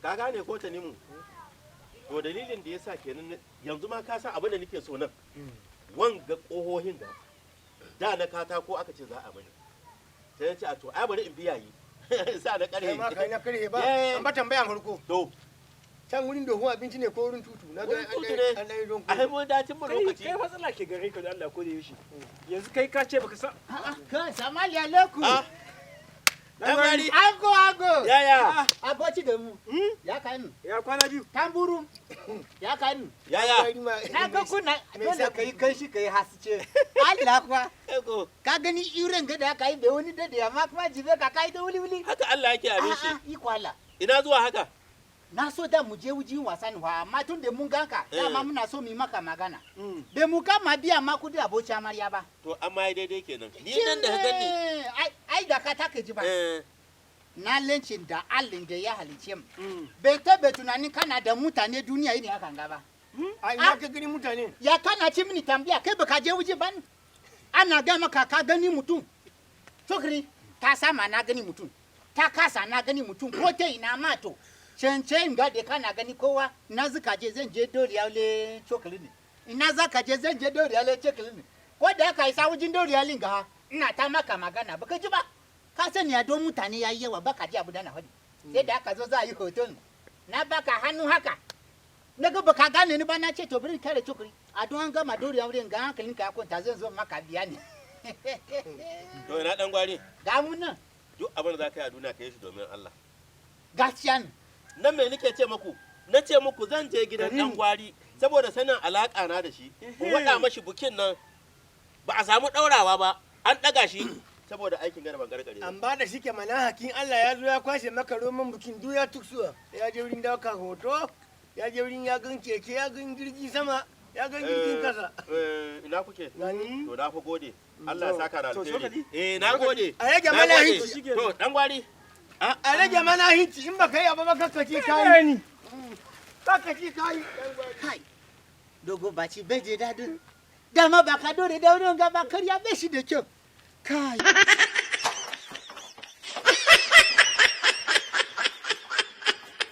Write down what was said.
ka gane ko ta nimu to dalilin da yasa kenan yanzu ma ka san abin da nake so nan wanga kohohin da na katako aka ce za a bani sai ya ce a to ai bari in biya yi sa na karhe ma kai na karhe ba an ba tambayan farko to can wurin doho abinci ne ko wurin tutu na ga an dai don ai mun dacin mu lokaci kai matsala ke gare ka da Allah ko da yaushe yanzu kai ka ce baka san Kai samali alaikum. Ango. Yaya. Abokin da mu. Ya kanu. ya kwana biyu Tamburu. Ya kanu. Yaya. Na ga kuna dole kai kai shi kai hasce. Allah kuwa. Ka gani irin ga da kai da wani da amma kuma jibe ka kai da wuli. Haka Allah yake abin shi. Iko Allah. Ina zuwa haka. Na so da mu je wujin wasan wa amma tun da mun ganka dama muna so mu maka magana. Bai mu kama biya ma kudi abokin amarya ba. To amma ai daidai kenan. Ni nan da ka gani. Ai da ka take ji ba. Na lencin da allin da ya halice mu. Bai taɓa tunanin kana da mutane duniya ne hakan gaba. ai ina ka gani mutane Ya kana ci mini tambaya kai baka je wuji ba ne. Ana ga maka ka gani mutum. Sokri ta sama na gani mutum. Ta kasa na gani mutum ko ta ina ma to. Cence ga da kana gani kowa na zuka je zan je doriya le chokali ne. Ina zaka je zan je doriya le chokali ne. Ko da aka isa wujin doriya linga ha ina ta maka magana baka ji ba. Ka sani ya don mutane yayi yawa baka ji abu da na faɗi. Sai da aka zo za a yi hoton. Na baka hannu haka. Naga baka gane ni ba na ce to bari kare chokali. A don an gama doriya wurin ga hankalin ka kwanta zan zo maka biya ne. To ina dan gwari. Ga mun nan. Duk abin da zaka yi a duniya ka yi shi domin Allah. Gaskiya ne. Nan me nake ce muku? Na ce muku zan je gidan dan gwari saboda sanin alaka na da shi. Ku wada mashi bukin nan ba a samu daurawa ba. An daga shi saboda aikin gana ban gargare. an ba da shike mana hakin Allah ya zo ya kwashe maka roman bukin duya tuksuwa ya je wurin dauka hoto ya je wurin ya gan keke ya gan jirgi sama ya gan jirgin kasa Ina kuke? Gani. To na fa gode. Allah ya saka da To, alheri. Na gode. a rage Na mana gode. hinci To dan gwari. a rage mana hinci in baka yi abu ba kakkaci kayi ni kakkaci kayi Kai, dogo baci bai je dadin. Dama ba ka dore da wurin gaba karya bai shi da kyau. Kai,